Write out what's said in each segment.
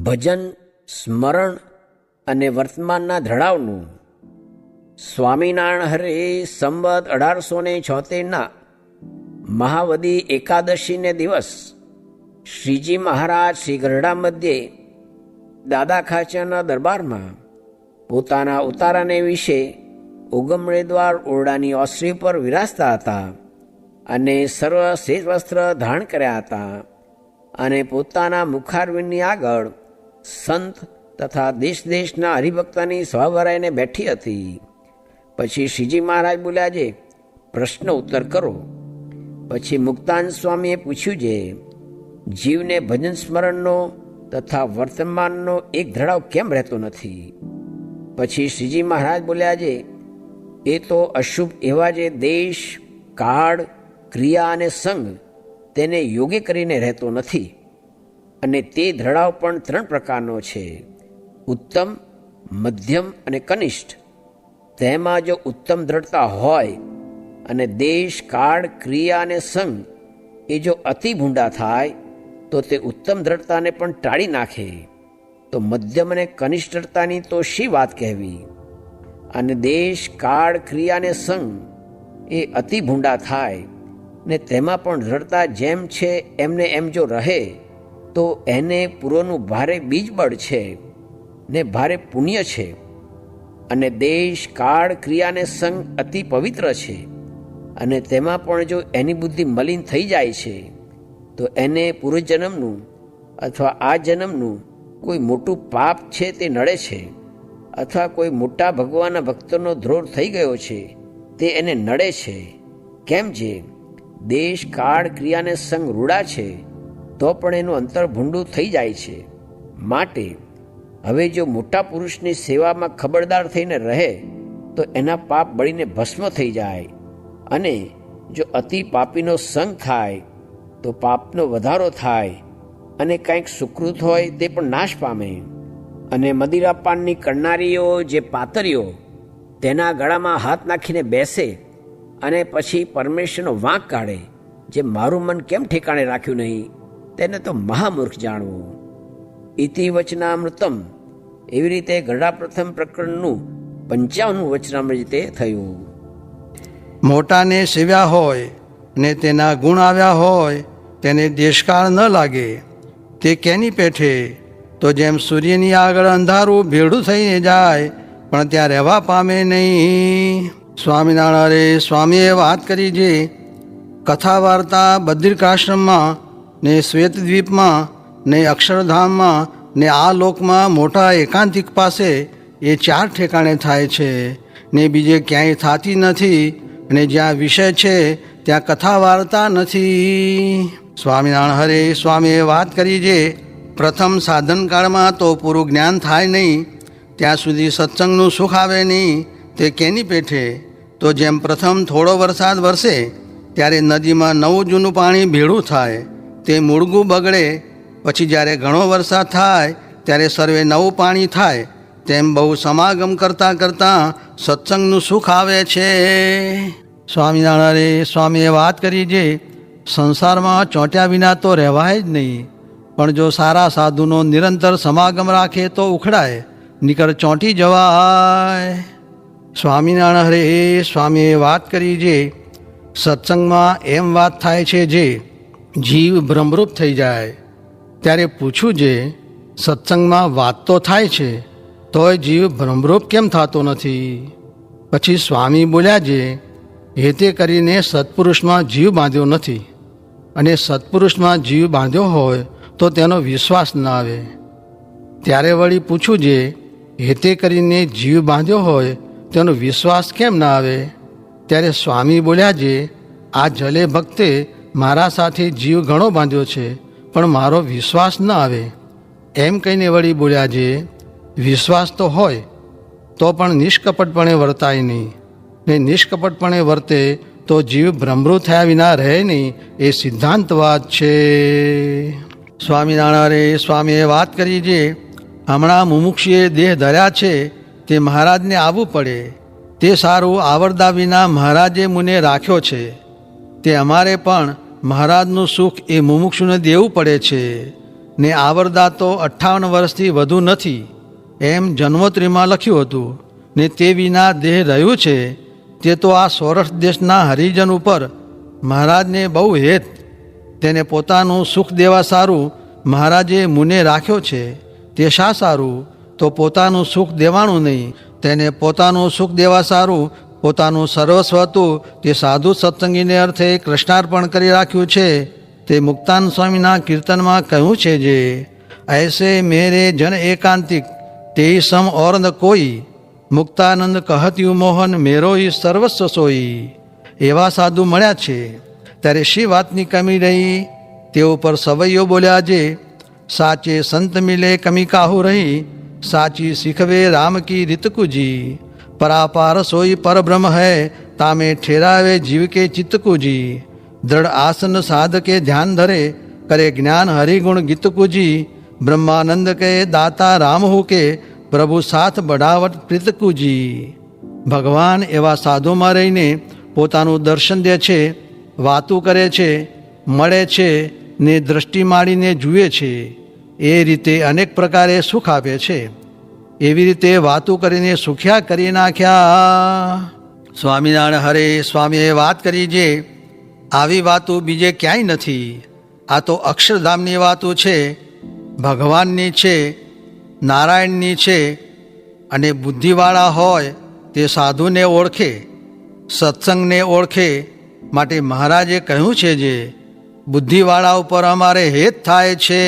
ભજન, સ્મરણ અને વર્તમાનના ધડાવનું. સ્વામિનારાયણ હરે સંવત 1876 મહાવદી એકાદશીને દિવસ શ્રીજી મહારાજ શ્રી ગરડા મધ્યે દાદા ખાચરના દરબારમાં પોતાના ઉતારાને વિશે ઉગમણે દ્વાર ઓરડાની ઓસરી પર વિરાજતા હતા અને સર્વ શ્વેત વસ્ત્ર ધારણ કર્યા હતા અને પોતાના મુખારવિંદની આગળ સંત તથા દેશ દેશના હરિભક્તની સભા ભરાઈને બેઠી હતી. પછી શ્રીજી મહારાજ બોલ્યા છે, પ્રશ્ન ઉત્તર કરો. પછી મુક્તાન સ્વામીએ પૂછ્યું છે, જીવને ભજન સ્મરણનો તથા વર્તમાનનો એક ધડાવ કેમ રહેતો નથી? પછી શ્રીજી મહારાજ બોલ્યા છે, એ તો અશુભ એવા જે દેશ, કાળ, ક્રિયા અને સંગ તેને યોગ્ય કરીને રહેતો નથી. અને તે ધડાવ પણ 3 પ્રકારનો છે, ઉત્તમ, મધ્યમ અને કનિષ્ઠ. તેમાં જો ઉત્તમ દ્રઢતા હોય અને દેશ, કાળ, ક્રિયા અને સંગ એ જો અતિ ભૂંડા થાય તો તે ઉત્તમ દ્રઢતાને પણ ટાળી નાખે. તો મધ્યમ અને કનિષ્ઠ દ્રઢતાની તો શી વાત કહેવી? અને દેશ, કાળ, ક્રિયા અને સંગ એ અતિ ભૂંડા થાય ને તેમાં પણ દ્રઢતા જેમ છે એમને એમ જો રહે તો એને પૂર્વનું ભારે બીજબળ છે ને ભારે પુણ્ય છે. અને દેશ, કાળ, ક્રિયા અને સંગ અતિ પવિત્ર છે અને તેમાં પણ જો એની બુદ્ધિ મલિન થઈ જાય છે તો એને પૂર્વજન્મનું અથવા આ જન્મનું કોઈ મોટું પાપ છે તે નડે છે, અથવા કોઈ મોટા ભગવાનના ભક્તનો દ્રોહ થઈ ગયો છે તે એને નડે છે. કેમ છે? દેશ, કાળ, ક્રિયા અને સંગ રૂડા છે તો પણ એનું અંતર ભૂંડું થઈ જાય છે. માટે હવે જો મોટા પુરુષની સેવામાં ખબરદાર થઈને રહે તો એના પાપ બળીને ભસ્મ થઈ જાય. અને જો અતિ પાપીનો સંગ થાય તો પાપનો વધારો થાય અને કંઈક સુકૃત હોય તે પણ નાશ પામે. અને મદિરાપાનની કરનારીઓ જે પાતરીઓ તેના ગળામાં હાથ નાખીને બેસે અને પછી પરમેશ્વરનો વાંક કાઢે, જે મારું મન કેમ ઠેકાણે રાખ્યું નહીં તેને તો મહામૂર્ખ જાણવું. ઇતિ વચનામૃતમ. એવી રીતે ગરડા પ્રથમ પ્રકરણનું 55 વચનામૃત રીતે થયું. મોટાને સેવ્યા હોય ને તેના ગુણ આવ્યા હોય તેને દેશકાળ ન લાગે તે કેની પેઠે? તો જેમ સૂર્યની આગળ અંધારું ભેડું થઈને જાય પણ ત્યાં રહેવા પામે નહીં. સ્વામિનારાયણ સ્વામીએ વાત કરી છે, કથા વાર્તા બદ્રિકાશ્રમમાં ને શ્વેતદ્વીપમાં ને અક્ષરધામમાં ને આ લોકમાં મોટા એકાંતિક પાસે એ 4 ઠેકાણે થાય છે ને બીજે ક્યાંય થતી નથી. અને જ્યાં વિષય છે ત્યાં કથા વાર્તા નથી. સ્વામિનારાયણ હરે સ્વામીએ વાત કરી છે, પ્રથમ સાધનકાળમાં તો પૂરું જ્ઞાન થાય નહીં ત્યાં સુધી સત્સંગનું સુખ આવે નહીં. તે કેની પેઠે? તો જેમ પ્રથમ થોડો વરસાદ વરસે ત્યારે નદીમાં નવું જૂનું પાણી ભેળું થાય તે મૂળગું બગડે, પછી જ્યારે ઘણો વરસાદ થાય ત્યારે સર્વે નવું પાણી થાય, તેમ બહુ સમાગમ કરતાં કરતાં સત્સંગનું સુખ આવે છે. સ્વામિનારાયણ સ્વામીએ વાત કરી છે, સંસારમાં ચોંટ્યા વિના તો રહેવાય જ નહીં, પણ જો સારા સાધુનો નિરંતર સમાગમ રાખે તો ઉખડાય, નીકળ ચોંટી જવાય. સ્વામિનારાયણ હરે સ્વામીએ વાત કરી છે, સત્સંગમાં એમ વાત થાય છે જે જીવ ભ્રમરૂપ થઈ જાય. ત્યારે પૂછ્યું છે, સત્સંગમાં વાત તો થાય છે તોય જીવ ભ્રમરૂપ કેમ થતો નથી? પછી સ્વામી બોલ્યા છે, હેતે કરીને સત્પુરુષમાં જીવ બાંધ્યો નથી, અને સત્પુરુષમાં જીવ બાંધ્યો હોય તો તેનો વિશ્વાસ ન આવે. ત્યારે વળી પૂછ્યું છે, હેતે કરીને જીવ બાંધ્યો હોય તેનો વિશ્વાસ કેમ ના આવે? ત્યારે સ્વામી બોલ્યા છે, આ જલે ભક્તે મારા સાથે જીવ ઘણો બાંધ્યો છે પણ મારો વિશ્વાસ ન આવે. એમ કહીને વળી બોલ્યા છે, વિશ્વાસ તો હોય તો પણ નિષ્કપટપણે વર્તાય નહીં, ને નિષ્કપટપણે વર્તે તો જીવ ભ્રમરૂપ થયા વિના રહે નહીં. એ સિદ્ધાંતવાદ છે. સ્વામિનારાયણ સ્વામીએ વાત કરી છે, હમણાં મુમુક્ષુએ દેહ ધર્યા છે તે મહારાજને આવવું પડે, તે સારું આવરદા વિના મહારાજે મુને રાખ્યો છે. તે અમારે પણ મહારાજનું સુખ એ મુમુક્ષુને દેવું પડે છે. ને આવરદા તો 58 વર્ષથી વધુ નથી એમ જન્મોત્રીમાં લખ્યું હતું, ને તે વિના દેહ રહ્યું છે તે તો આ સૌરાષ્ટ્ર દેશના હરિજન ઉપર મહારાજને બહુ હેત. તેને પોતાનું સુખ દેવા સારું મહારાજે મુને રાખ્યો છે. તે શા સારું? તો પોતાનું સુખ દેવાનું નહીં, તેને પોતાનું સુખ દેવા સારું પોતાનું સર્વસ્વ હતું તે સાધુ સત્સંગીને અર્થે કૃષ્ણાર્પણ કરી રાખ્યું છે. તે મુક્તાન સ્વામીના કીર્તનમાં કહ્યું છે જે ऐसे मेरे जन एकांतिक ते सम और न कोई મુક્તાનંદ કહત્યું મોહન મેરો ઈ સર્વસ્વ સોઈ. એવા સાધુ મળ્યા છે. ત્યારે શી વાતની કમી રહી? તે ઉપર સવૈયો બોલ્યા જે સાચે સંત મિલે કમી કાહુ રહી, સાચી શીખવે રામ કી રીતકુજી. પરાપાર સોઈ પરબ્રહ્મ હૈ તામે ઠેરાવે જીવ કે ચિત્તકુજી. દ્રઢ આસન સાધકે ધ્યાન ધરે કરે જ્ઞાન હરિગુણ ગીતકુજી. બ્રહ્માનંદ કે દાતા રામ હુ કે પ્રભુ સાથ બઢાવટ પ્રીતકુજી. ભગવાન એવા સાધુમાં રહીને પોતાનું દર્શન દે છે, વાતું કરે છે, મળે છે ને દ્રષ્ટિ માંડીને જુએ છે. એ રીતે અનેક પ્રકારે સુખ આપે છે. એવી રીતે વાતું કરીને સુખ્યા કરી નાખ્યા. સ્વામિનારાયણ હરે સ્વામીએ વાત કરી જે આવી વાતું બીજે ક્યાંય નથી. આ તો અક્ષરધામની વાતું છે, ભગવાનની છે, નારાયણની છે. અને બુદ્ધિવાળા હોય તે સાધુને ઓળખે, સત્સંગને ઓળખે. માટે મહારાજે કહ્યું છે જે બુદ્ધિવાળા ઉપર અમારે હેત થાય છે.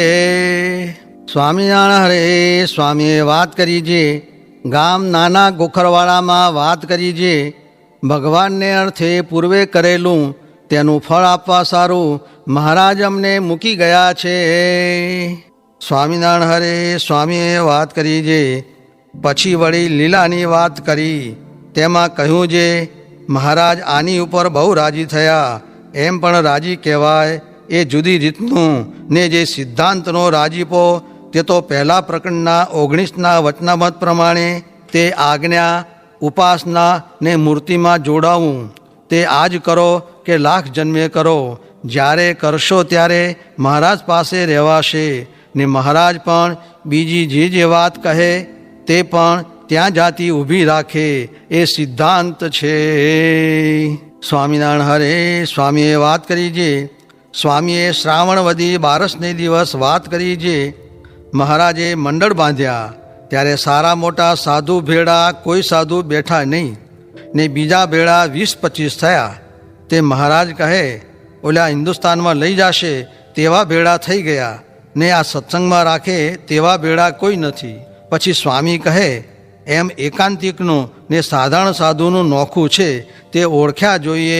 સ્વામિનારાયણ હરે સ્વામીએ વાત કરી જે ગામ નાના ગોખરવાડામાં વાત કરી જે ભગવાનને અર્થે પૂર્વે કરેલું તેનું ફળ આપવા સારું મહારાજ અમને મૂકી ગયા છે. સ્વામિનારાયણ હરે સ્વામીએ વાત કરી જે પછી વળી લીલાની વાત કરી. તેમાં કહ્યું જે મહારાજ આની ઉપર બહુ રાજી થયા. એમ પણ રાજી કહેવાય એ જુદી રીતનું, ને જે સિદ્ધાંતનો રાજીપો તે તો પહેલા પ્રકરણના 19ના વચનામત પ્રમાણે તે આજ્ઞા ઉપાસના ને મૂર્તિમાં જોડાવું તે આજ કરો કે લાખ જન્મે કરો. જ્યારે કરશો ત્યારે મહારાજ પાસે રહેવાશે, ને મહારાજ પણ બીજી જે વાત કહે તે પણ ત્યાં જાતિ ઊભી રાખે. એ સિદ્ધાંત છે. સ્વામિનારાયણ હરે સ્વામીએ વાત કરી જે સ્વામીએ શ્રાવણવદી 12ને દિવસ વાત કરી જે મહારાજે મંડળ બાંધ્યા. ત્યારે સારા મોટા સાધુ ભેળા કોઈ સાધુ બેઠા નહીં, ને બીજા ભેળા 20-25 થયા. તે મહારાજ કહે ઓલા હિન્દુસ્તાનમાં લઈ જશે તેવા ભેળા થઈ ગયા, ને આ સત્સંગમાં રાખે તેવા ભેળા કોઈ નથી. પછી સ્વામી કહે એમ એકાંતિકનું ને સાધારણ સાધુનું નોખું છે તે ઓળખ્યા જોઈએ.